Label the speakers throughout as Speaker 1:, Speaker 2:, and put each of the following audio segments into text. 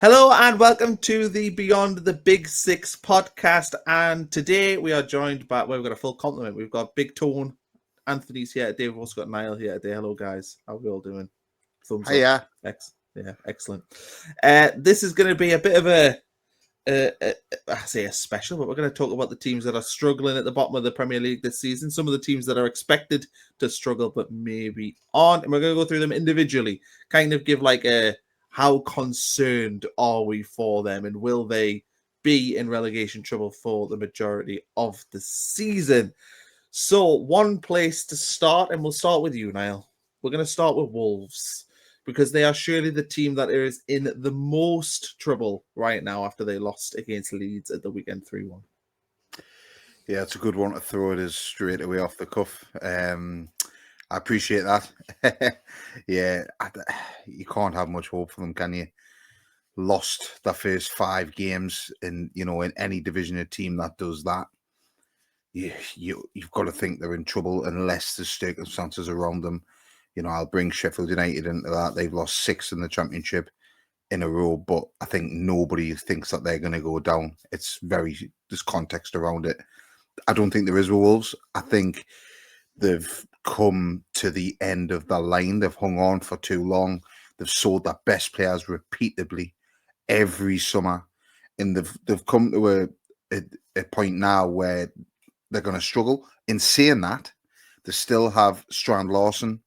Speaker 1: Hello and welcome to the Beyond the Big Six podcast. And today we are joined by, we've got a full complement. We've got Big Tone, Anthony's here today. We've also got Niall here today. Hello, guys. How are we all doing? Thumbs up.
Speaker 2: Yeah.
Speaker 1: Yeah, excellent. This is going to be a bit of I say a special, but we're going to talk about the teams that are struggling at the bottom of the Premier League this season. Some of the teams that are expected to struggle, but maybe aren't. And we're going to go through them individually, kind of give like a how concerned are we for them, and will they be in relegation trouble for the majority of the season? So, one place to start, and we'll start with you, Niall. We're going to start with Wolves, because they are surely the team that is in the most trouble right now after they lost against Leeds at the weekend 3-1.
Speaker 2: Yeah, it's a good one to throw it as straight away off the cuff. I appreciate that. Yeah, you can't have much hope for them, can you? Lost their first 5 games in any division of team that does that. You've got to think they're in trouble unless there's circumstances around them. I'll bring Sheffield United into that. They've lost 6 in the Championship in a row, but I think nobody thinks that they're going to go down. There's context around it. I don't think there is with Wolves. I think they've come to the end of the line. They've hung on for too long. They've sold their best players repeatedly every summer, and they've come to a point now where they're going to struggle. In saying that, they still have Strand Larson.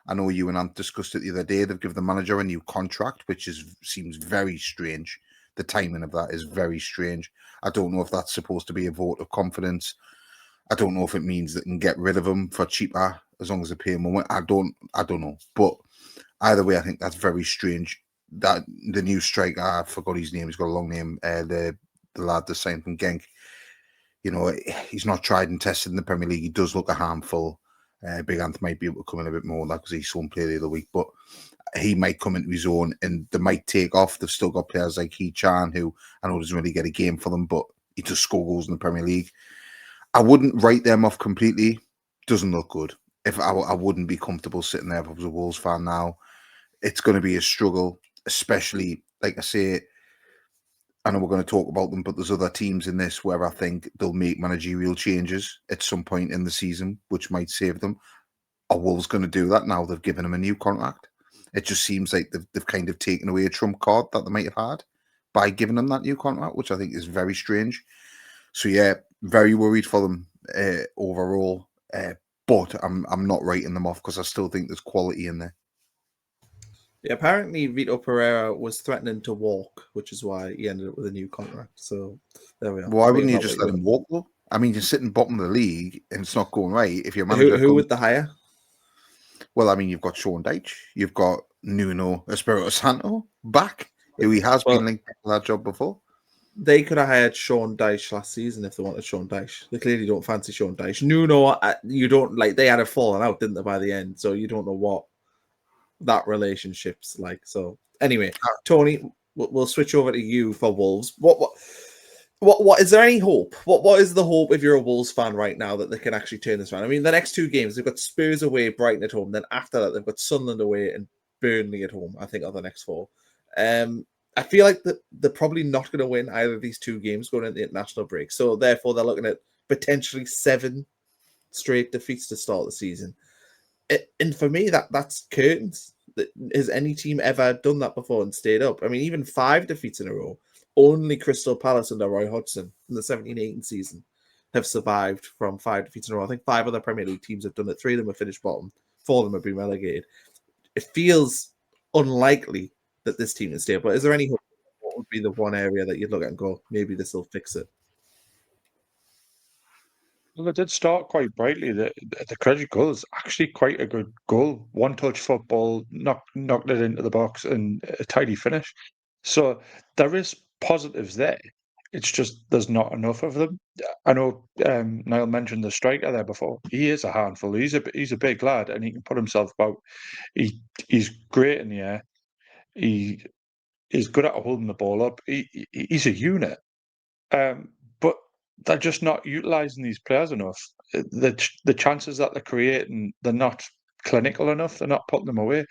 Speaker 2: I know you and Ant discussed it the other day. They've given the manager a new contract, which seems very strange. The timing of that is very strange. I don't know if that's supposed to be a vote of confidence. I don't know if it means they can get rid of him for cheaper as long as they pay him more. I don't know. But either way, I think that's very strange. That the new striker, I forgot his name. He's got a long name. The lad that signed from Genk. He's not tried and tested in the Premier League. He does look a handful. Big Ant might be able to come in a bit more on that because he saw him play the other week, but he might come into his own and they might take off. They've still got players like Chan, who I know doesn't really get a game for them, but he does score goals in the Premier League. I wouldn't write them off completely. Doesn't look good. If I wouldn't be comfortable sitting there if I was a Wolves fan now. It's going to be a struggle, especially, like I say, I know we're going to talk about them, but there's other teams in this where I think they'll make managerial changes at some point in the season, which might save them. Are Wolves going to do that now they've given him a new contract? It just seems like they've kind of taken away a trump card that they might have had by giving them that new contract, which I think is very strange. So yeah, very worried for them overall. But I'm not writing them off because I still think there's quality in there.
Speaker 1: Yeah, apparently Vito Pereira was threatening to walk, which is why he ended up with a new contract. So there we are.
Speaker 2: Why wouldn't you just let him walk though? I mean, you're sitting bottom of the league and it's not going right. If your manager
Speaker 1: who would the hire?
Speaker 2: Well, I mean, you've got Sean Dyche, you've got Nuno Espirito Santo back, who he has been linked to that job before.
Speaker 1: They could have hired Sean Dyche last season if they wanted Sean Dyche. They clearly don't fancy Sean Dyche. Nuno, you don't like. They had a falling out, didn't they, by the end? So you don't know what that relationship's like. So anyway, Tony, we'll switch over to you for Wolves. What is there any hope? What is the hope if you're a Wolves fan right now that they can actually turn this around? I mean, the next 2 games they've got Spurs away, Brighton at home. Then after that they've got Sunderland away and Burnley at home. I think are the next 4. I feel like they're probably not going to win either of these 2 games going into the international break. So therefore they're looking at potentially 7 straight defeats to start the season. And for me, that's curtains. Has any team ever done that before and stayed up? I mean, even 5 defeats in a row. Only Crystal Palace under Roy Hodgson in the 17-18 season have survived from 5 defeats in a row. I think 5 other Premier League teams have done it. 3 of them have finished bottom. 4 of them have been relegated. It feels unlikely that this team is stable. Is there any hope? What would be the one area that you'd look at and go, maybe this will fix it?
Speaker 3: Well, it did start quite brightly. The credit goal is actually quite a good goal. One-touch football, knocked it into the box, and a tidy finish. So there is positives there. It's just there's not enough of them. I know Niall mentioned the striker there before. He is a handful. He's a big lad, and he can put himself about. He's great in the air. He is good at holding the ball up. He's a unit. But they're just not utilising these players enough. The chances that they're creating, they're not clinical enough. They're not putting them away.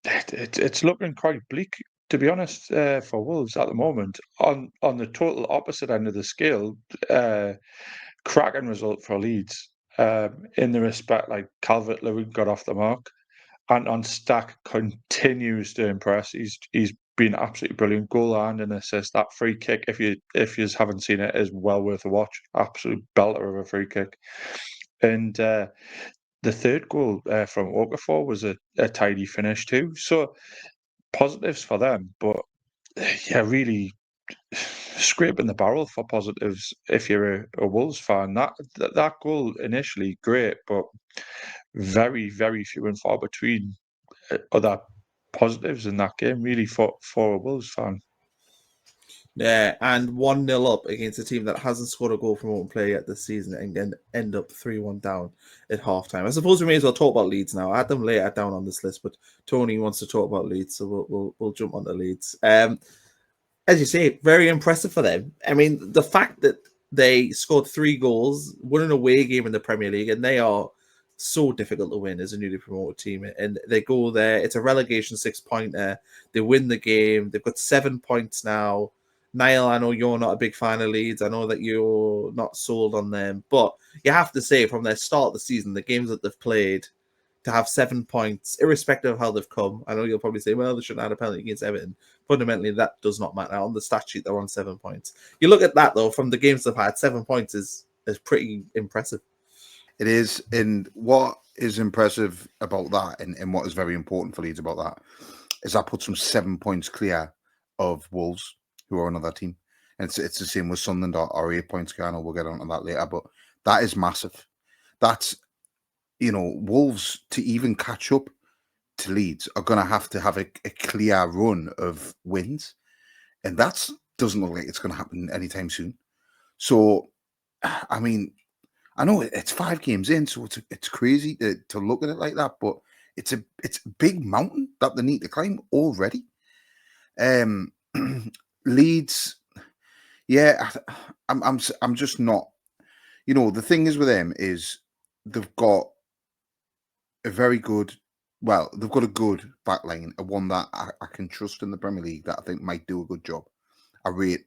Speaker 3: It's looking quite bleak, to be honest, for Wolves at the moment, on the total opposite end of the scale, cracking result for Leeds. In the respect, like Calvert-Lewin got off the mark, and on Stack continues to impress. He's been absolutely brilliant. Goal and an assist. That free kick, if you haven't seen it, is well worth a watch. Absolute belter of a free kick. And the third goal from Okafor was a tidy finish too. So positives for them, but yeah, really scraping the barrel for positives if you're a Wolves fan. That goal initially great, but very, very few and far between other positives in that game, really, for a Wolves fan.
Speaker 1: Yeah, and 1-0 up against a team that hasn't scored a goal from open play yet this season and then end up 3-1 down at halftime. I suppose we may as well talk about Leeds now. I had them later down on this list, but Tony wants to talk about Leeds, so we'll jump on to Leeds. As you say, very impressive for them. I mean, the fact that they scored 3 goals, won an away game in the Premier League, and they are so difficult to win as a newly promoted team. And they go there, it's a relegation 6-pointer. They win the game. They've got 7 points now. Niall, I know you're not a big fan of Leeds. I know that you're not sold on them. But you have to say, from their start of the season, the games that they've played, to have 7 points, irrespective of how they've come. I know you'll probably say, well, they shouldn't have had a penalty against Everton. Fundamentally, that does not matter. On the stat sheet, they're on 7 points. You look at that, though, from the games they've had, 7 points is pretty impressive.
Speaker 2: It is. And what is impressive about that, and what is very important for Leeds about that, is that puts them 7 points clear of Wolves, who are another team. And it's the same with Sunderland or 8 points clear. I know we'll get onto that later, but that is massive. That's, Wolves, to even catch up to Leeds, are going to have a clear run of wins. And that doesn't look like it's going to happen anytime soon. So, I mean, I know it's 5 games in, so it's crazy to look at it like that, but it's a big mountain that they need to climb already. Leeds, yeah, I'm just not. The thing is with them is they've got a very good. Well, they've got a good back line, one that I can trust in the Premier League that I think might do a good job. I rate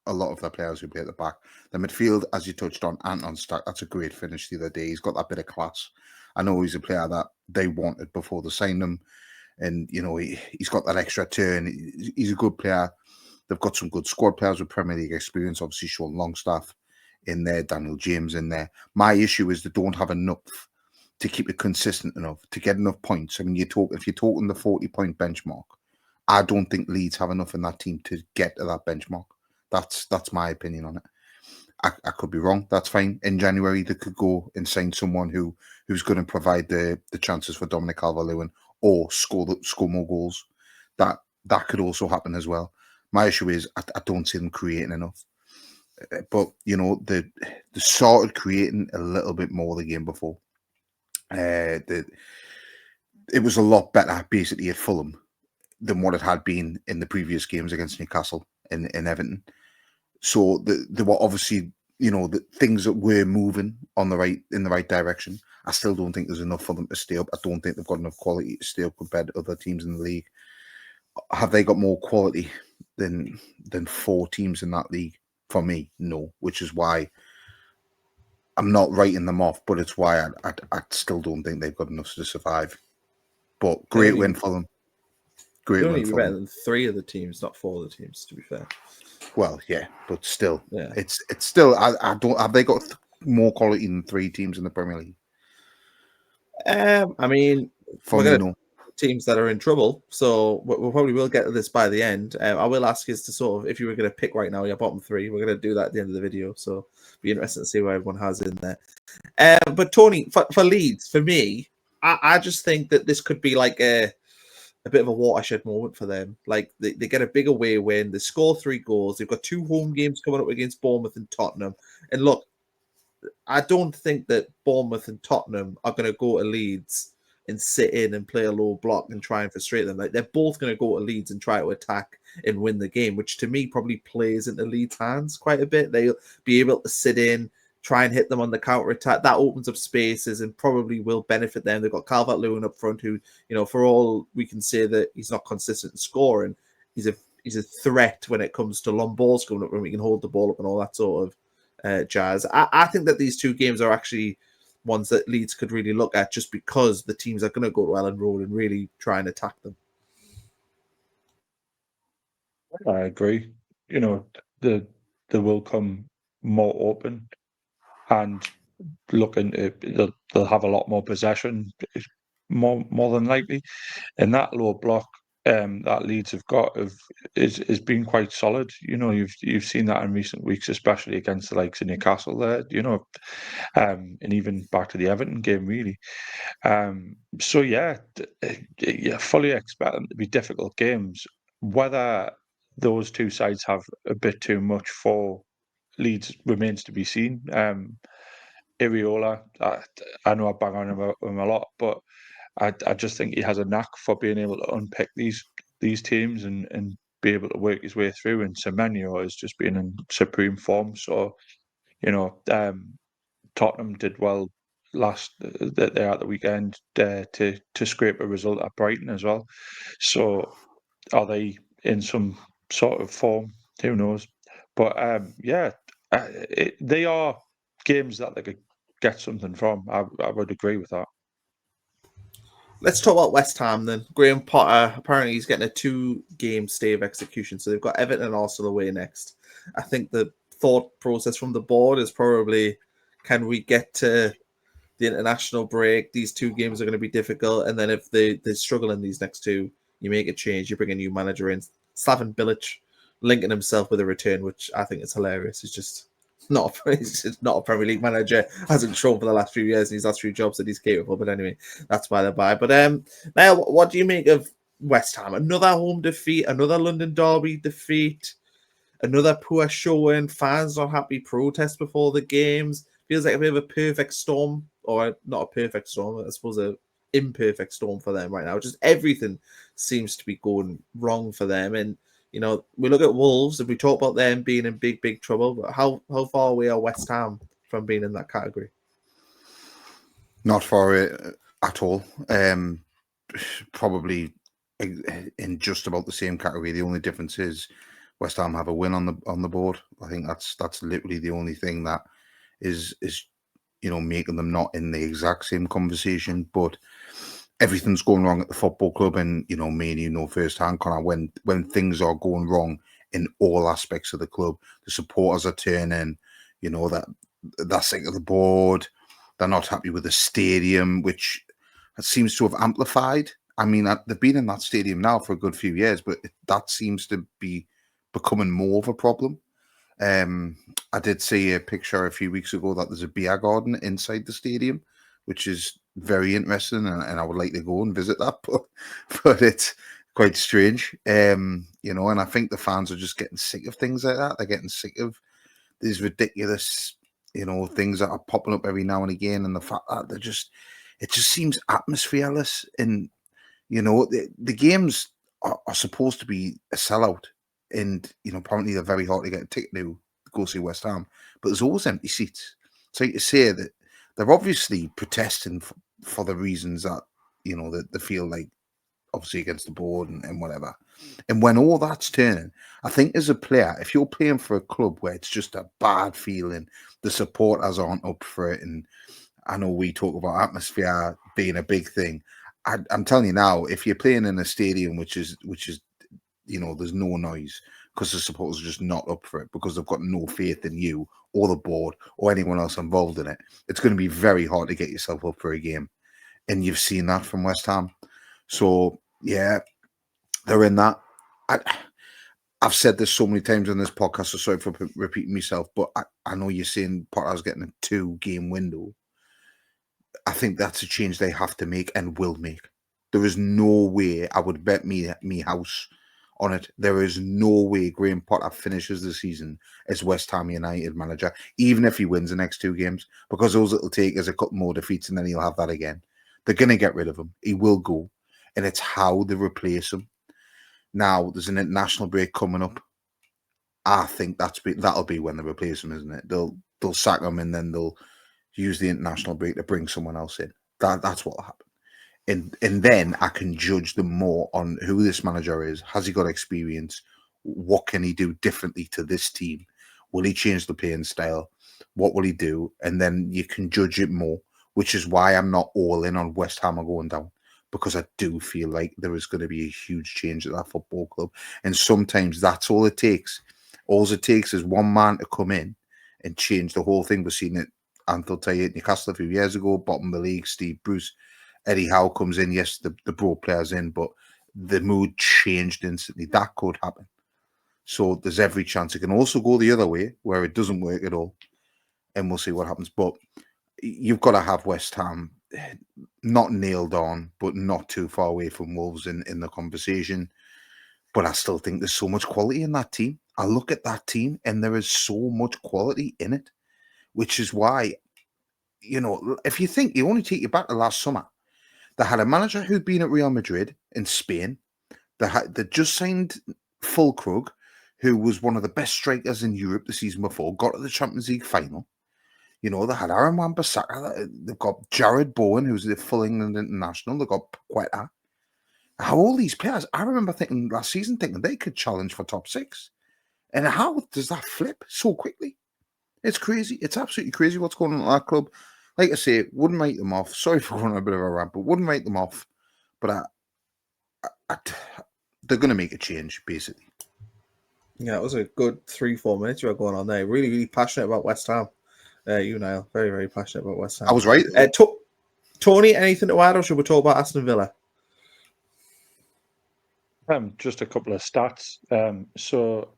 Speaker 2: a lot of the players who play at the back. The midfield, as you touched on, Anton Stack, that's a great finish the other day. He's got that bit of class. I know he's a player that they wanted before they signed him. And, he's got that extra turn. He's a good player. They've got some good squad players with Premier League experience. Obviously, Sean Longstaff in there, Daniel James in there. My issue is they don't have enough to keep it consistent enough, to get enough points. I mean, if you're talking the 40-point benchmark, I don't think Leeds have enough in that team to get to that benchmark. That's my opinion on it. I could be wrong. That's fine. In January, they could go and sign someone who's going to provide the chances for Dominic Calvert-Lewin or score more goals. That could also happen as well. My issue is I don't see them creating enough. But they started creating a little bit more the game before. It was a lot better basically at Fulham than what it had been in the previous games against Newcastle and Everton. So there were obviously, the things that were moving in the right direction. I still don't think there's enough for them to stay up. I don't think they've got enough quality to stay up compared to other teams in the league. Have they got more quality than 4 teams in that league? For me, no. Which is why I'm not writing them off, but it's why I still don't think they've got enough to survive. But great win for them. Great win for them.
Speaker 1: Better than 3 of the teams, not 4 of the teams, to be fair.
Speaker 2: Well, yeah, but still,
Speaker 1: yeah,
Speaker 2: it's still. I don't. Have they got more quality than 3 teams in the Premier League?
Speaker 1: I mean,
Speaker 2: for me, no.
Speaker 1: Teams that are in trouble, so we'll probably will get to this by the end. I will ask you to sort of, if you were going to pick right now your bottom 3, we're going to do that at the end of the video. So be interesting to see what everyone has in there. But Tony, for Leeds, for me, I just think that this could be like a bit of a watershed moment for them. Like they get a big away win, they score 3 goals, they've got 2 home games coming up against Bournemouth and Tottenham. And look, I don't think that Bournemouth and Tottenham are going to go to Leeds and sit in and play a low block and try and frustrate them. Like they're both going to go to Leeds and try to attack and win the game, which to me probably plays into Leeds' hands quite a bit. They'll be able to sit in, try and hit them on the counter attack. That opens up spaces and probably will benefit them. They've got Calvert-Lewin up front, who, for all we can say that he's not consistent in scoring, he's a threat when it comes to long balls coming up when we can hold the ball up and all that sort of jazz. I think that these two games are actually ones that Leeds could really look at, just because the teams are going to go to Ellen Road and really try and attack them.
Speaker 3: I agree. You know, they will come more open and looking to, they'll have a lot more possession, more than likely. And that low block that Leeds have got is been quite solid. You know, you've seen that in recent weeks, especially against the likes of Newcastle there. You know, and even back to the Everton game, really. So yeah, fully expect them to be difficult games. Whether those two sides have a bit too much for Leeds remains to be seen. Iriola, I know I bang on him a lot, but I just think he has a knack for being able to unpick these teams and be able to work his way through. And Semenyo has just been in supreme form. So, you know, Tottenham did well there at the weekend to scrape a result at Brighton as well. So, are they in some sort of form? Who knows? But yeah, they are games that they could get something from. I would agree with that.
Speaker 1: Let's talk about West Ham then. Graham Potter, apparently he's getting a 2-game stay of execution. So they've got Everton and Arsenal away next. I think the thought process from the board is probably, can we get to the international break? These 2 games are going to be difficult. And then if they struggle in these next 2, you make a change, you bring a new manager in. Slaven Bilic linking himself with a return, which I think is hilarious. He's just not a Premier League manager. Hasn't shown for the last few years in his last few jobs that he's capable. But anyway, that's by the by. But now, what do you make of West Ham? Another home defeat, another London derby defeat, another poor showing. Fans not happy, protests before the games. Feels like a bit of a perfect storm, or not a perfect storm. I suppose a imperfect storm for them right now. Just everything seems to be going wrong for them. And you know, we look at Wolves and we talk about them being in big trouble. But how far away are West Ham from being in that category?
Speaker 2: Not far at all. Probably in just about the same category. The only difference is West Ham have a win on the board. I think that's literally the only thing that is making them not in the exact same conversation. But everything's going wrong at the football club, and me and you know firsthand, Connor, when things are going wrong in all aspects of the club, the supporters are turning, they're sick of the board, they're not happy with the stadium, which seems to have amplified. I mean, they've been in that stadium now for a good few years, but that seems to be becoming more of a problem. I did see a picture a few weeks ago that there's a beer garden inside the stadium, which is very interesting, and I would like to go and visit that, but it's quite strange. And I think the fans are just getting sick of things like that. They're getting sick of these ridiculous, things that are popping up every now and again, and the fact that it just seems atmosphereless. And the games are supposed to be a sellout, and apparently they're very hard to get a ticket to go see West Ham, but there's always empty seats. So you say that they're obviously protesting for the reasons that that they feel like, obviously against the board and whatever. And when all that's turning, I think as a player, if you're playing for a club where it's just a bad feeling, the supporters aren't up for it, and I know we talk about atmosphere being a big thing. I'm telling you now, if you're playing in a stadium which is there's no noise because the supporters are just not up for it, because they've got no faith in you or the board or anyone else involved in it, it's going to be very hard to get yourself up for a game. And you've seen that from West Ham. So, yeah, they're in that. I've said this so many times on this podcast, so sorry for repeating myself, but I know you're saying Potter's getting a 2-game window. I think that's a change they have to make and will make. There is no way I would bet me house on it. There is no way Graham Potter finishes the season as West Ham United manager, even if he wins the next 2 games, because all it'll take is a couple more defeats and then he'll have that again. They're going to get rid of him. He will go. And it's how they replace him. Now, there's an international break coming up. I think that'll be when they replace him, isn't it? They'll sack him and then they'll use the international break to bring someone else in. That's what'll happen. And then I can judge them more on who this manager is. Has he got experience? What can he do differently to this team? Will he change the playing style? What will he do? And then you can judge it more, which is why I'm not all in on West Ham going down, because I do feel like there is going to be a huge change at that football club. And sometimes that's all it takes. All it takes is one man to come in and change the whole thing. We've seen it, Anfield Town at Newcastle a few years ago, bottom of the league, Steve Bruce. Eddie Howe comes in. Yes, the brought players in, but the mood changed instantly. That could happen. So there's every chance it can also go the other way, where it doesn't work at all. And we'll see what happens. But you've got to have West Ham not nailed on, but not too far away from Wolves in the conversation. But I still think there's so much quality in that team. I look at that team and there is so much quality in it, which is why, if you think, you only take you back to last summer, they had a manager who'd been at Real Madrid in Spain. They just signed Fulkrug, who was one of the best strikers in Europe the season before, got to the Champions League final. They had Aaron Wan-Bissaka. They've got Jared Bowen, who's the full England international. They've got Paqueta. How all these players, I remember thinking last season, they could challenge for top 6. And how does that flip so quickly? It's crazy. It's absolutely crazy what's going on at that club. Like I say, wouldn't write them off. Sorry for going on a bit of a rant, but wouldn't write them off. But they're going to make a change, basically.
Speaker 1: Yeah, it was a good 3-4 minutes you were going on there. Really, really passionate about West Ham. You, Niall, very, very passionate about West Ham.
Speaker 2: I was right.
Speaker 1: Tony, anything to add, or should we talk about Aston Villa?
Speaker 3: Just a couple of stats. So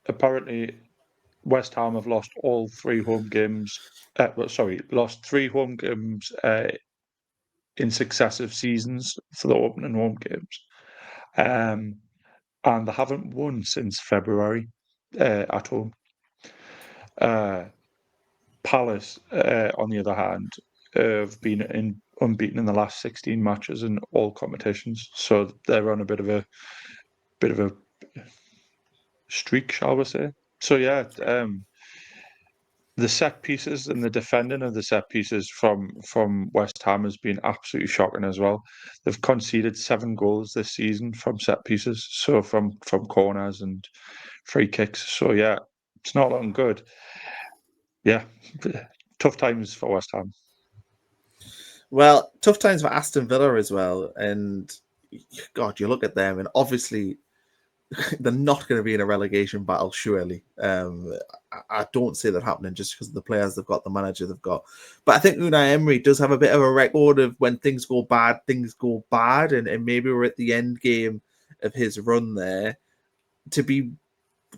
Speaker 3: apparently West Ham have lost all 3 home games. Lost 3 home games in successive seasons for the opening home games. And they haven't won since February at home. Palace, on the other hand, have been unbeaten in the last 16 matches in all competitions. So they're on a bit of a streak, shall we say? So yeah, the set pieces and the defending of the set pieces from West Ham has been absolutely shocking as well. They've conceded 7 goals this season from set pieces, so from corners and free kicks. So yeah, it's not looking good. Yeah, tough times for West Ham.
Speaker 1: Well, tough times for Aston Villa as well. And God, you look at them, and obviously they're not going to be in a relegation battle, surely. I don't see that happening just because of the players they've got, the manager they've got. But I think Unai Emery does have a bit of a record of when things go bad. And maybe we're at the end game of his run there. To be,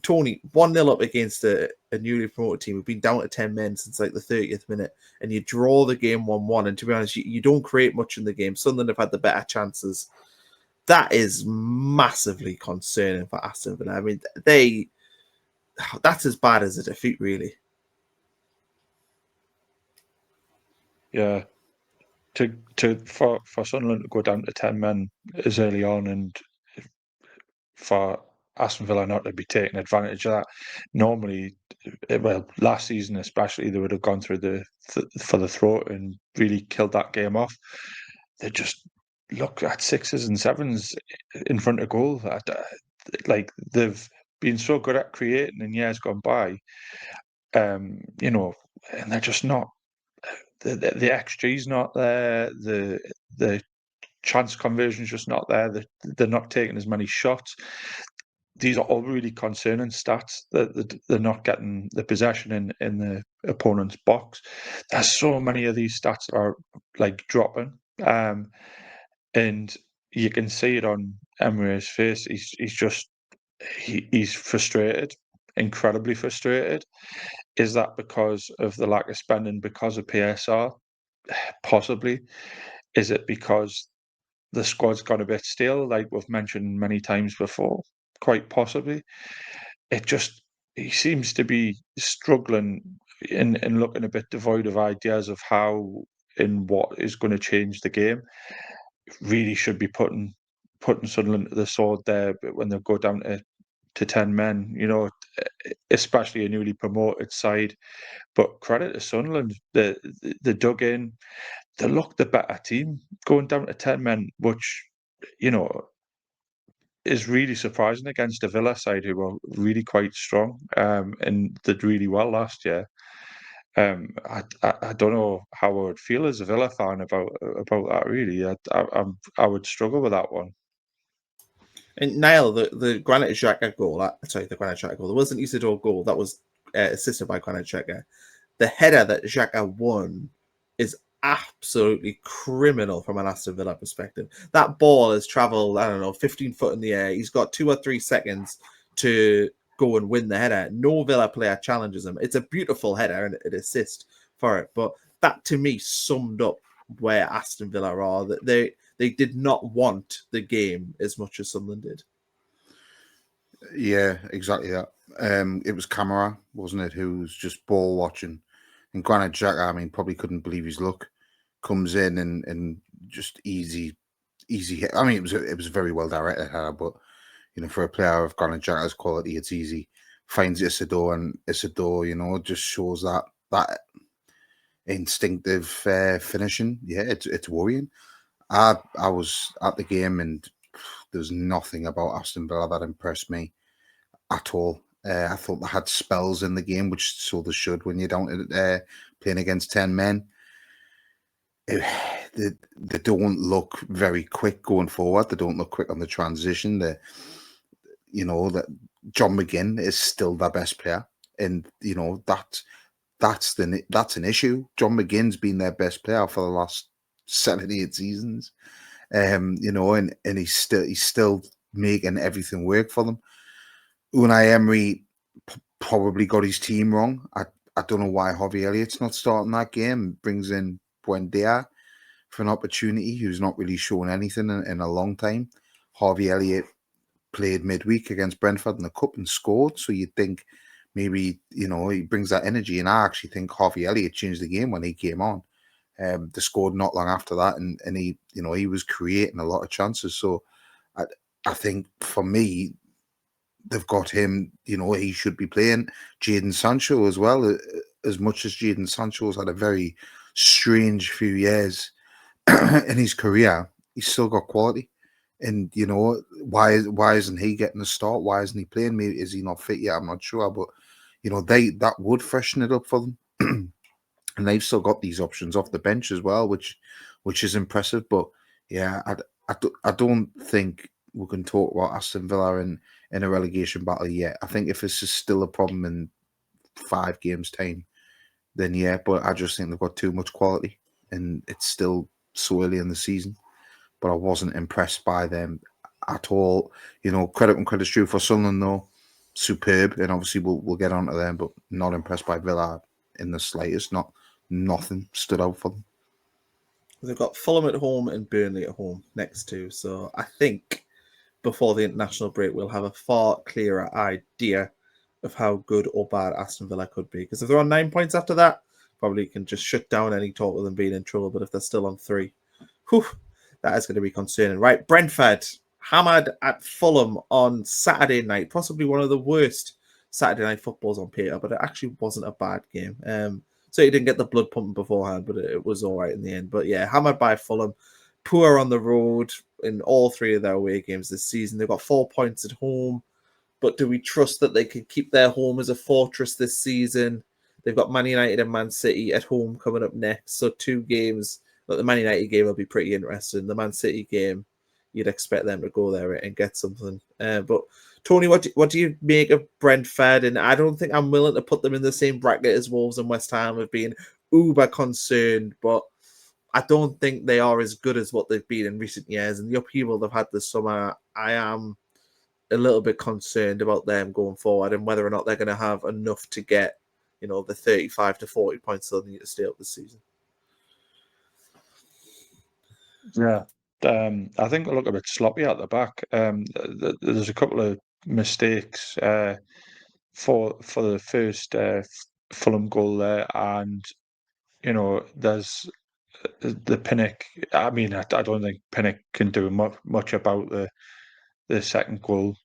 Speaker 1: Tony, 1-0 up against a newly promoted team. We've been down to 10 men since like the 30th minute, and you draw the game 1-1. And to be honest, you don't create much in the game. Sunderland have had the better chances. That is massively concerning for Aston Villa. I mean, that's as bad as a defeat, really.
Speaker 3: Yeah, for Sunderland to go down to 10 men as early on, and for Aston Villa not to be taking advantage of that. Normally, last season especially, they would have gone through for the throat and really killed that game off. They just look at 6s and 7s in front of goal. Like they've been so good at creating in years gone by, and they're just not. The XG's not there. The chance conversion's just not there. They're not taking as many shots. These are all really concerning stats. That they're not getting the possession in the opponent's box. There's so many of these stats that are like dropping, and you can see it on Emery's face. He's frustrated, incredibly frustrated. Is that because of the lack of spending because of PSR? Possibly. Is it because the squad's gone a bit stale, like we've mentioned many times before? Quite possibly. He seems to be struggling and looking a bit devoid of ideas of how and what is going to change the game. Really should be putting Sunderland to the sword there, but when they go down to 10 men, especially a newly promoted side. But credit to Sunderland, they dug in. they look the better team going down to 10 men, which, you know, is really surprising against the Villa side, who were really quite strong and did really well last year. I don't know how I would feel as a Villa fan about that. Really, I would struggle with that one.
Speaker 1: And Niall, the Granit Xhaka goal, the Granit Xhaka goal, there wasn't Isidore goal, that was assisted by Granit Xhaka. The header that Xhaka won is absolutely criminal from an Aston Villa perspective. That ball has travelled, I don't know, 15 foot in the air. He's got 2 or 3 seconds to go and win the header. No Villa player challenges him. It's a beautiful header and an assist for it. But that, to me, summed up where Aston Villa are. That they did not want the game as much as Sunderland did.
Speaker 2: Yeah, exactly that. It was Camara, wasn't it, who was just ball watching. And Granit Xhaka, I mean, probably couldn't believe his luck. Comes in and just easy hit. I mean, it was very well directed, but you know, for a player of Granit Xhaka's quality, it's easy. Finds Isidore, and Isidore, you know, just shows that instinctive finishing. Yeah, it's worrying. I was at the game, and there's nothing about Aston Villa that impressed me at all. I thought they had spells in the game, which so they should when you're down playing against 10 men. They don't look very quick going forward. They don't look quick on the transition. You know, that John McGinn is still their best player, and you know that's an issue. John McGinn's been their best player for the last 7-8 seasons. You know, and he's still making everything work for them. Unai Emery probably got his team wrong. I don't know why Harvey Elliott's not starting that game. Brings in Buendia for an opportunity, who's not really shown anything in a long time. Harvey Elliott played midweek against Brentford in the cup and scored. So you'd think maybe, you know, he brings that energy. And I actually think Harvey Elliott changed the game when he came on. They scored not long after that, and he, you know, he was creating a lot of chances. So I think for me, they've got him. You know, he should be playing. Jadon Sancho as well. As much as Jadon Sancho's had a very strange few years in his career, he's still got quality. And you know, why isn't he getting a start? Why isn't he playing? Maybe is he not fit yet? I'm not sure, but you know, that would freshen it up for them. And they've still got these options off the bench as well, which is impressive. But yeah, I don't think we can talk about Aston Villa in a relegation battle yet. I think if this is still a problem in 5 games' time, then yeah. But I just think they've got too much quality, and it's still so early in the season. But I wasn't impressed by them at all. You know, credit when credit's due for Sunderland, though. Superb, and obviously we'll get on to them, but not impressed by Villa in the slightest. Nothing stood out for them.
Speaker 1: They've got Fulham at home and Burnley at home next to. So I think before the international break, we'll have a far clearer idea of how good or bad Aston Villa could be. Because if they're on 9 points after that, probably can just shut down any talk of them being in trouble. But if they're still on 3, whew, that is going to be concerning. Right, Brentford hammered at Fulham on Saturday night. Possibly one of the worst Saturday night footballs on paper, but it actually wasn't a bad game. So you didn't get the blood pumping beforehand, but it was all right in the end. But yeah, hammered by Fulham. Poor on the road in all 3 of their away games this season. They've got 4 points at home. But do we trust that they can keep their home as a fortress this season? They've got Man United and Man City at home coming up next. So 2 games. But the Man United game will be pretty interesting. The Man City game, you'd expect them to go there and get something. But Tony, what do you make of Brentford? And I don't think I'm willing to put them in the same bracket as Wolves and West Ham of being uber concerned, but I don't think they are as good as what they've been in recent years. And the upheaval they've had this summer, I am a little bit concerned about them going forward and whether or not they're going to have enough to get, you know, the 35 to 40 points they'll need to stay up this season.
Speaker 3: Yeah, I think they look a bit sloppy at the back. There's a couple of mistakes for the first Fulham goal there, and you know, there's the Pinnock. I mean, I don't think Pinnock can do much about the second goal.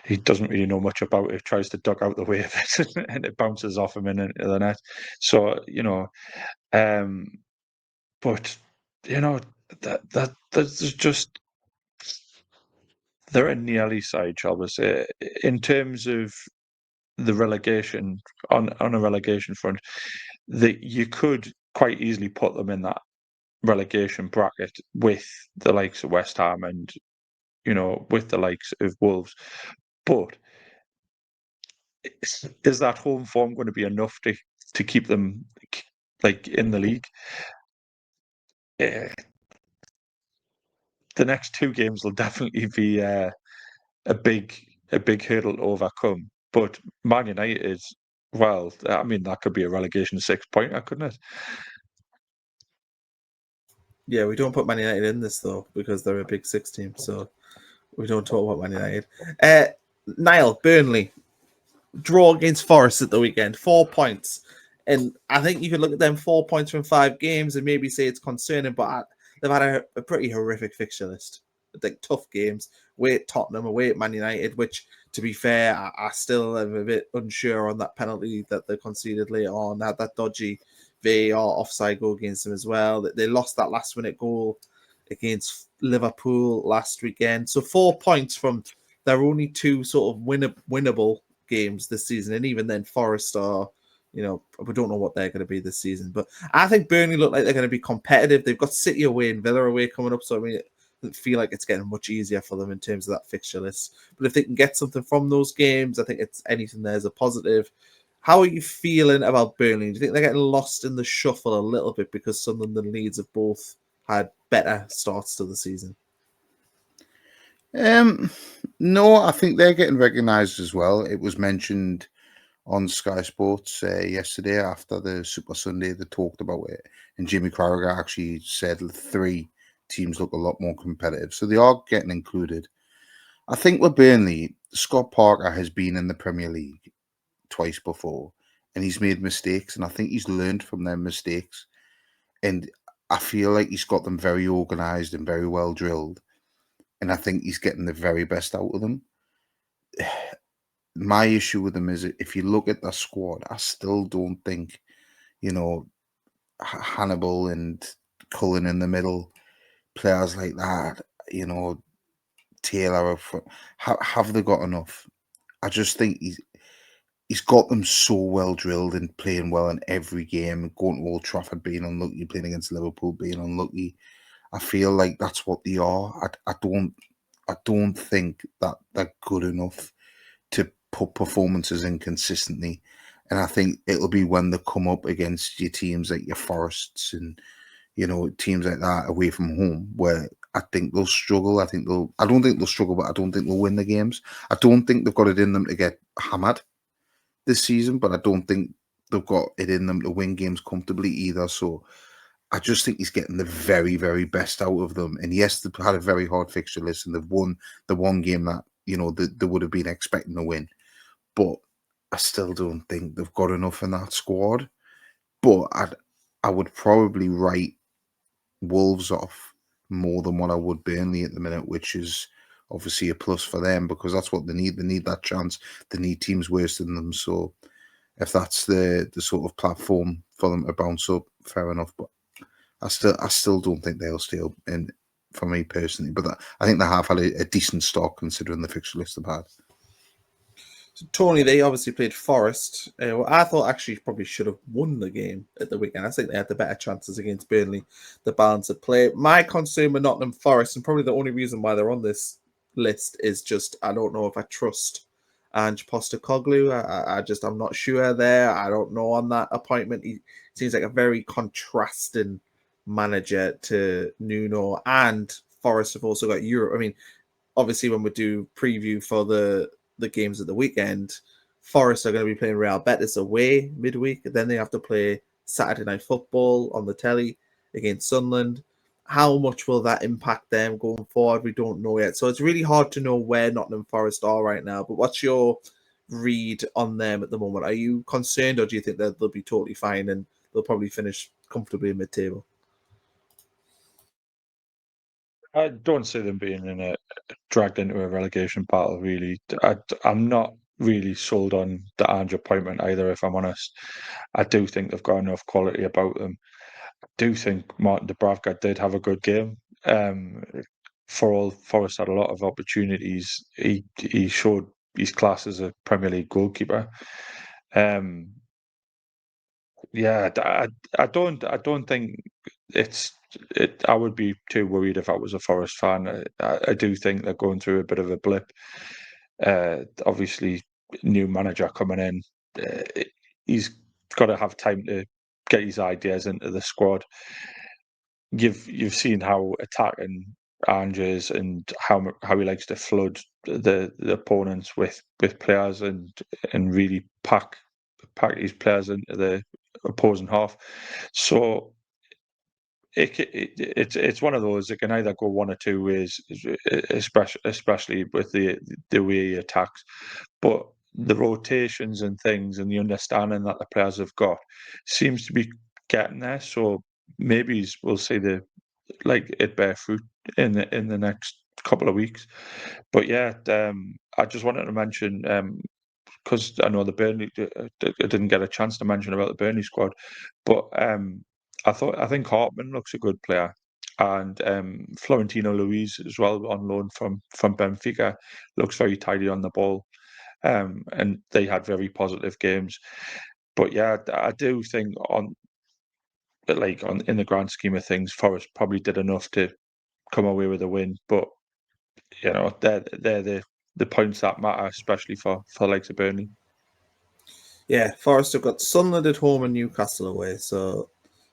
Speaker 3: he doesn't really know much about it, tries to duck out the way of it, and it bounces off him and into the net. So, but that's just they're a nearly side, shall we say, in terms of the relegation on a relegation front. That you could quite easily put them in that relegation bracket with the likes of West Ham and with the likes of Wolves, but is that home form going to be enough to keep them like in the league? The next two games will definitely be a big hurdle to overcome. But Man United, well, I mean, that could be a relegation 6-pointer, couldn't it?
Speaker 1: Yeah, we don't put Man United in this though because they're a big six team, so we don't talk about Man United. Niall, Burnley draw against Forest at the weekend, 4 points, and I think you could look at them 4 points from 5 games and maybe say it's concerning, but they've had a pretty horrific fixture list. Like tough games, away at Tottenham, away at Man United, which, to be fair, I still am a bit unsure on that penalty that they conceded later on. Had that dodgy VAR offside goal against them as well. They lost that last minute goal against Liverpool last weekend. So 4 points from their only 2 sort of winnable games this season, and even then, Forest are, we don't know what they're going to be this season. But I think Burnley look like they're going to be competitive. They've got City away and Villa away coming up, so I mean, it feel like it's getting much easier for them in terms of that fixture list. But if they can get something from those games, I think it's anything there's a positive. How are you feeling about Burnley? Do you think they're getting lost in the shuffle a little bit because Sunderland and Leeds have both had better starts to the season?
Speaker 2: No, I think they're getting recognised as well. It was mentioned on Sky Sports yesterday after the Super Sunday. They talked about it, and Jimmy Carragher actually said 3 teams look a lot more competitive, so they are getting included. I think with Burnley, Scott Parker has been in the Premier League twice before, and he's made mistakes, and I think he's learned from their mistakes, and I feel like he's got them very organised and very well drilled, and I think he's getting the very best out of them. My issue with them is if you look at the squad, I still don't think, Hannibal and Cullen in the middle, players like that, Taylor up front, have they got enough? I just think he's got them so well drilled and playing well in every game, going to Old Trafford being unlucky, playing against Liverpool being unlucky. I feel like that's what they are. I don't think that they're good enough to put performances in consistently. And I think it'll be when they come up against your teams like your Forests and, teams like that away from home where I think they'll struggle. I don't think they'll struggle, but I don't think they'll win the games. I don't think they've got it in them to get hammered this season, but I don't think they've got it in them to win games comfortably either. So I just think he's getting the very, very best out of them. And yes, they've had a very hard fixture list and they've won the one game that, they would have been expecting to win. But I still don't think they've got enough in that squad. But I would probably write Wolves off more than what I would Burnley at the minute, which is obviously a plus for them because that's what they need. They need that chance. They need teams worse than them. So if that's the sort of platform for them to bounce up, fair enough. But I still don't think they'll stay up. And for me personally, but I think they have had a decent start considering the fixture list they've had.
Speaker 1: So Tony, they obviously played Forest. I thought actually probably should have won the game at the weekend. I think they had the better chances against Burnley, the balance of play. My concern with Nottingham Forest, and probably the only reason why they're on this list, is just I don't know if I trust Ange Postecoglou. I'm not sure there. I don't know on that appointment. He seems like a very contrasting manager to Nuno, and Forest have also got Europe. I mean, obviously when we do preview for the games at the weekend, Forest are going to be playing Real Betis away midweek. Then they have to play Saturday Night Football on the telly against Sunderland. How much will that impact them going forward? We don't know yet. So it's really hard to know where Nottingham Forest are right now. But what's your read on them at the moment? Are you concerned, or do you think that they'll be totally fine and they'll probably finish comfortably in mid-table?
Speaker 3: I don't see them being dragged into a relegation battle, really. I'm not really sold on the Ange appointment either, if I'm honest. I do think they've got enough quality about them. I do think Martin Dubravka did have a good game. For all, Forest had a lot of opportunities. He showed his class as a Premier League goalkeeper. Yeah, I don't think I would be too worried if I was a Forest fan. I do think they're going through a bit of a blip. Obviously, new manager coming in, he's got to have time to get his ideas into the squad. You've seen how attacking Ange is and how he likes to flood the opponents with players and really pack his players into the opposing half. So it's one of those. It can either go one or two ways, especially with the way he attacks. But the rotations and things and the understanding that the players have got seems to be getting there. So maybe we'll see it bear fruit in the next couple of weeks. But yeah, I just wanted to mention because I know the Burnley, I didn't get a chance to mention about the Burnley squad, but I think Hartman looks a good player, and Florentino Luis as well on loan from Benfica looks very tidy on the ball, and they had very positive games. But yeah, I do think in the grand scheme of things, Forest probably did enough to come away with a win. But they're the points that matter, especially for likes of Burnley.
Speaker 1: Yeah, Forest have got Sunderland at home and Newcastle away, so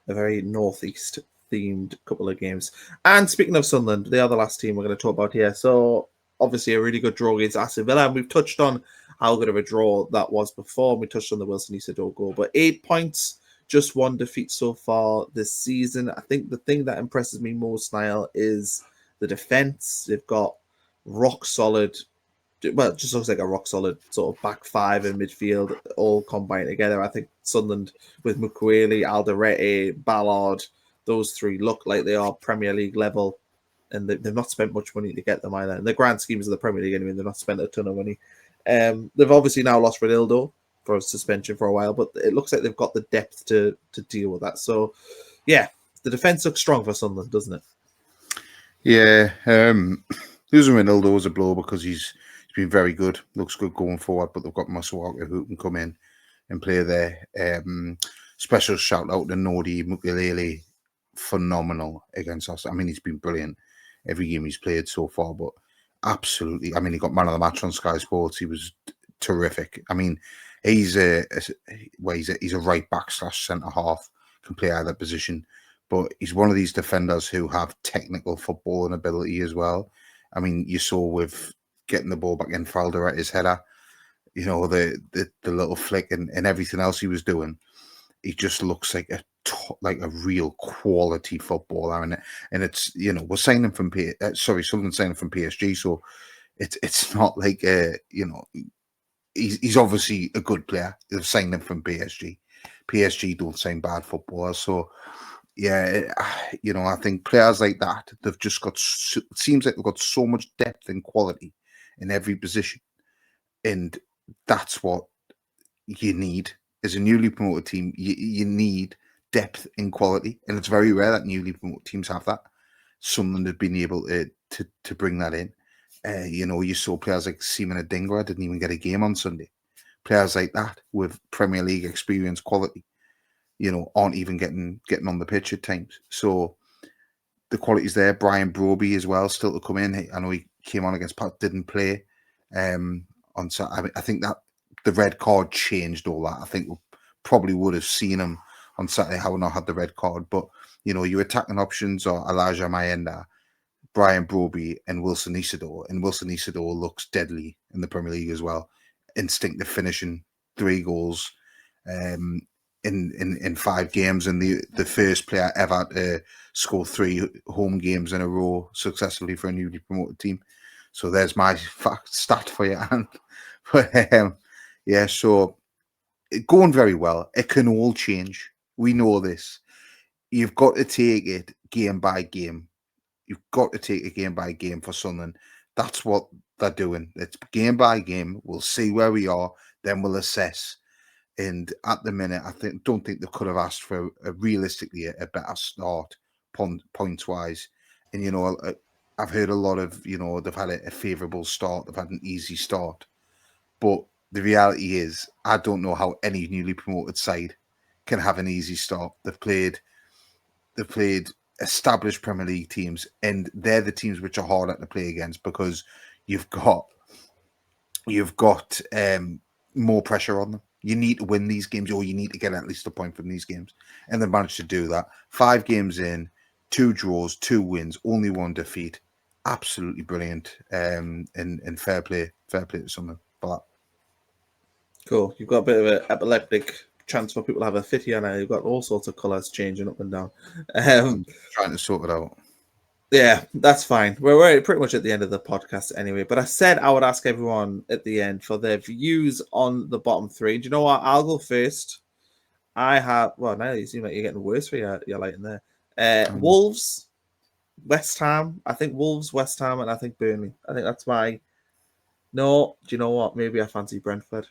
Speaker 1: a very northeast themed couple of games. And speaking of Sunderland, they are the last team we're going to talk about here. So obviously a really good draw against Aston Villa, and we've touched on how good of a draw that was before. We touched on the Wilson Isidore goal, but 8 points, just one defeat so far this season. I think the thing that impresses me most, Niall, is the defense. They've got rock solid. Well, it just looks like a rock solid sort of back five in midfield, all combined together. I think Sunderland with Mukwele, Alderete, Ballard, those three look like they are Premier League level, and they've not spent much money to get them either. In the grand schemes of the Premier League, anyway, they've not spent a ton of money. They've obviously now lost Ronaldo for a suspension for a while, but it looks like they've got the depth to deal with that. So, yeah, the defence looks strong for Sunderland, doesn't it?
Speaker 2: Yeah, losing Ronaldo was a blow because he's been very good, looks good going forward, but they've got Masuaku who can come in and play there. Special shout out to Nodi Mukulele, phenomenal against us. I mean, he's been brilliant every game he's played so far, but absolutely, I mean, he got man of the match on Sky Sports. He was terrific. I mean, he's a right back / centre half, can play either position, but he's one of these defenders who have technical footballing ability as well. I mean, you saw with getting the ball back in Falder at his header, the little flick and everything else he was doing. He just looks like a real quality footballer, and it's we're signing from Sunderland signing from PSG, so it's not like he's obviously a good player. They've signed him from PSG. PSG don't sign bad footballers, so yeah, I think players like that, they've just got. It seems like they've got so much depth and quality in every position, and that's what you need as a newly promoted team. You need depth and quality, and it's very rare that newly promoted teams have that. Sunderland have been able to bring that in. You saw players like Seaman Adingra didn't even get a game on Sunday. Players like that with Premier League experience, quality, aren't even getting on the pitch at times. So the quality's there. Brian Broby as well, still to come in. I know he came on against Pat, didn't play. On Saturday. I think that the red card changed all that. I think we probably would have seen him on Saturday had we not had the red card. But your attacking options are Elijah Mayenda, Brian Broby, and Wilson Isidore. And Wilson Isidore looks deadly in the Premier League as well. Instinctive finishing, 3 goals in 5 games, and the first player ever to score 3 home games in a row successfully for a newly promoted team. So there's my stat for you, Anne. But yeah, so going very well. It can all change. We know this. You've got to take it game by game. You've got to take it game by game for Sunderland. That's what they're doing. It's game by game. We'll see where we are, then we'll assess. And at the minute, don't think they could have asked for realistically a better start points wise. And I've heard a lot of they've had a favourable start, they've had an easy start, but the reality is I don't know how any newly promoted side can have an easy start. They've played established Premier League teams, and they're the teams which are harder to play against because you've got more pressure on them. You need to win these games, or you need to get at least a point from these games. And they managed to do that. 5 games in, 2 draws, 2 wins, only 1 defeat. Absolutely brilliant. And fair play to someone for that.
Speaker 1: Cool. You've got a bit of an epileptic chance for people to have a fit here now. You've got all sorts of colours changing up and down.
Speaker 2: I'm trying to sort it out.
Speaker 1: Yeah, that's fine. We're pretty much at the end of the podcast anyway. But I said I would ask everyone at the end for their views on the bottom 3. Do you know what? I'll go first. Now you seem like you're getting worse for your lighting there. Wolves, West Ham. I think Wolves, West Ham, and I think Burnley. I think that's my... No, do you know what? Maybe I fancy Brentford.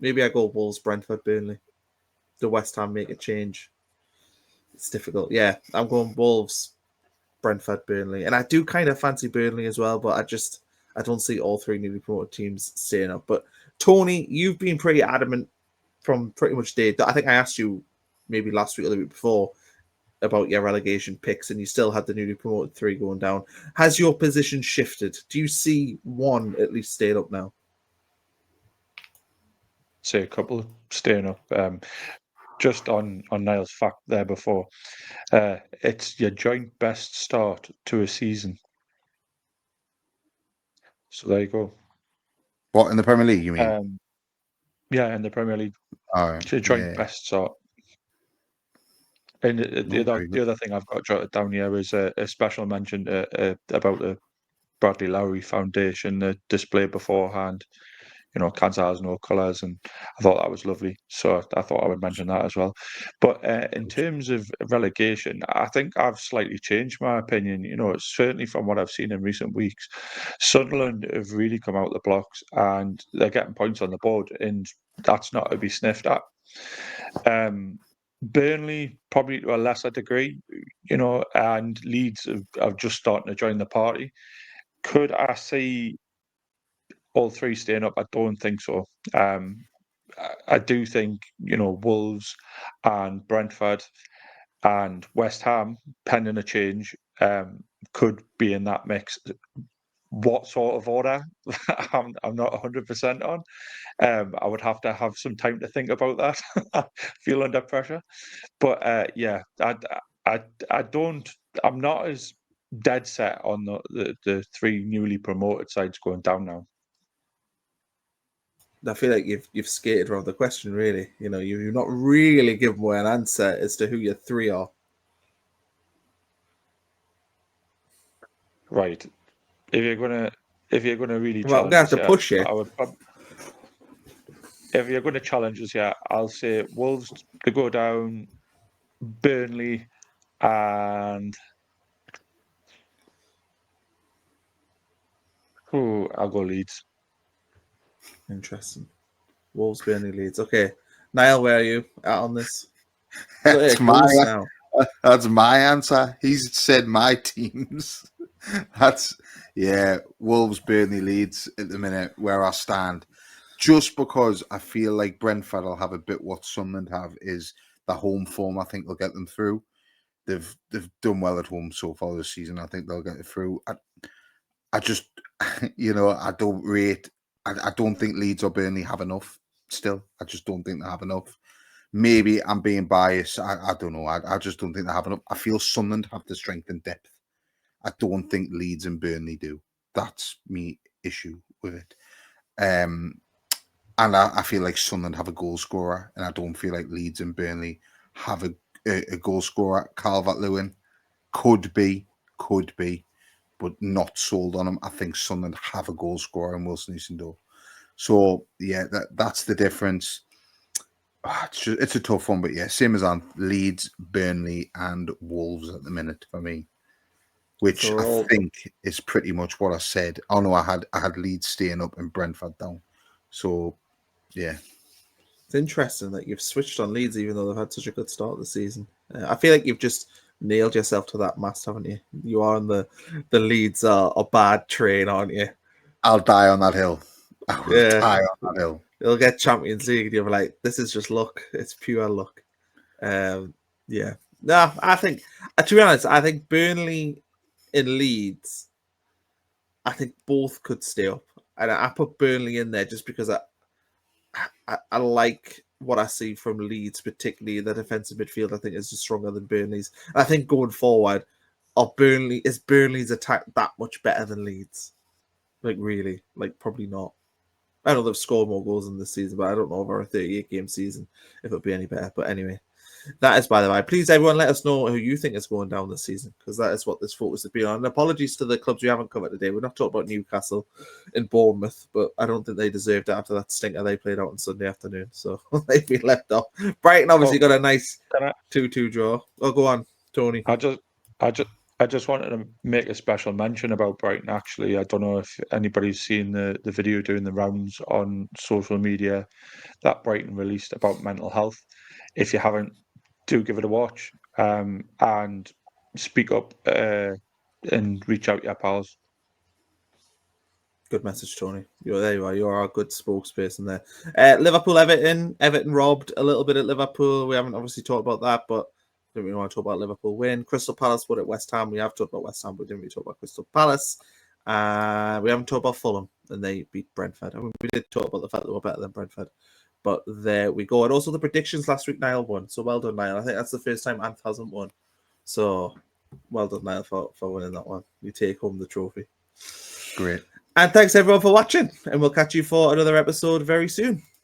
Speaker 1: Maybe I go Wolves, Brentford, Burnley. The West Ham make a change. It's difficult. Yeah, I'm going Wolves, Brentford, Burnley. And I do kind of fancy Burnley as well, but I don't see all 3 newly promoted teams staying up. But Tony, you've been pretty adamant from pretty much day. I think I asked you maybe last week or the week before about your relegation picks, and you still had the newly promoted 3 going down. Has your position shifted? Do you see one at least staying up now?
Speaker 3: Say a couple staying up. Just on Niall's fact there before, it's your joint best start to a season. So there you go.
Speaker 2: What, in the Premier League, you mean?
Speaker 3: Yeah, in the Premier League.
Speaker 2: All right.
Speaker 3: It's your joint best start. And the other thing I've got jotted down here is a special mention about the Bradley Lowry Foundation, the display beforehand. Cancer has no colours, and I thought that was lovely. So I thought I would mention that as well. But in terms of relegation, I think I've slightly changed my opinion. Certainly from what I've seen in recent weeks, Sunderland have really come out the blocks and they're getting points on the board, and that's not to be sniffed at. Burnley, probably to a lesser degree, and Leeds are just starting to join the party. Could I see all 3 staying up? I don't think so. I do think, Wolves and Brentford and West Ham, pending a change, could be in that mix. What sort of order? I'm not 100% on. I would have to have some time to think about that. Feel under pressure. But yeah, I'm not as dead set on the 3 newly promoted sides going down now.
Speaker 1: I feel like you've skated around the question, really. You've not really given away an answer as to who your 3 are.
Speaker 3: Right. If you're gonna really
Speaker 1: Well, I'm
Speaker 3: challenge
Speaker 1: gonna
Speaker 3: us,
Speaker 1: have to push you.
Speaker 3: If you're going to challenge us, I'll say Wolves to go down, Burnley, and I'll go Leeds.
Speaker 1: Interesting. Wolves, Burnley, Leeds. Okay, Niall, where are you at on this?
Speaker 2: That's my answer. He's said my teams. Wolves, Burnley, Leeds at the minute where I stand. Just because I feel like Brentford will have a bit what Sunderland have is the home form. I think they'll get them through. They've done well at home so far this season. I think they'll get it through. I just, I don't think Leeds or Burnley have enough still. I just don't think they have enough. Maybe I'm being biased. I don't know. I just don't think they have enough. I feel Sunderland have the strength and depth. I don't think Leeds and Burnley do. That's me issue with it. And I feel like Sunderland have a goal scorer, and I don't feel like Leeds and Burnley have a goal scorer. Calvert-Lewin could be, but not sold on him. I think Sunderland have a goal scorer in Wilson Isindor. So yeah, that's the difference. It's a tough one, but yeah, same as on Leeds, Burnley, and Wolves at the minute for me. which
Speaker 1: So we're
Speaker 2: I
Speaker 1: all-
Speaker 2: think is pretty much what I said. Oh no, I had Leeds staying up and Brentford down. So yeah,
Speaker 1: It's interesting that you've switched on Leeds, even though they've had such a good start of the season. I feel like you've just nailed yourself to that mast, haven't you? You are on the Leeds are a bad train, aren't you?
Speaker 2: I'll die on that hill. I will
Speaker 1: Yeah.
Speaker 2: die on that hill.
Speaker 1: You'll get Champions League, and you'll be like, "This is just luck. It's pure luck." Yeah. No, I think, to be honest, I think Burnley and Leeds, I think both could stay up, and I put Burnley in there just because I like what I see from Leeds, particularly the defensive midfield. I think is just stronger than Burnley's. I think going forward, is Burnley's attack that much better than Leeds? Like really, like probably not. I know they've scored more goals in this season, but I don't know over a 38-game season if it'll be any better. But anyway, that is by the way. Please, everyone, let us know who you think is going down this season, because that is what this focus has been on. And apologies to the clubs we haven't covered today. We're not talking about Newcastle and Bournemouth, but I don't think they deserved it after that stinker they played out on Sunday afternoon. So they've been left off. Brighton obviously got a nice 2-2 draw. Oh, go on, Tony.
Speaker 3: I just wanted to make a special mention about Brighton. Actually, I don't know if anybody's seen the video doing the rounds on social media that Brighton released about mental health. If you haven't, do give it a watch and speak up and reach out to your pals.
Speaker 1: Good message, Tony. There you are. You're our good spokesperson there. Liverpool, Everton. Everton robbed a little bit at Liverpool. We haven't obviously talked about that, but didn't really want to talk about Liverpool win. Crystal Palace won at West Ham. We have talked about West Ham, but we didn't really talk about Crystal Palace. We haven't talked about Fulham, and they beat Brentford. I mean, we did talk about the fact that we're better than Brentford, but there we go. And also the predictions last week, Niall won. So well done, Niall. I think that's the first time Ant hasn't won. So well done, Niall, for winning that one. You take home the trophy.
Speaker 2: Great.
Speaker 1: And thanks everyone for watching, and we'll catch you for another episode very soon.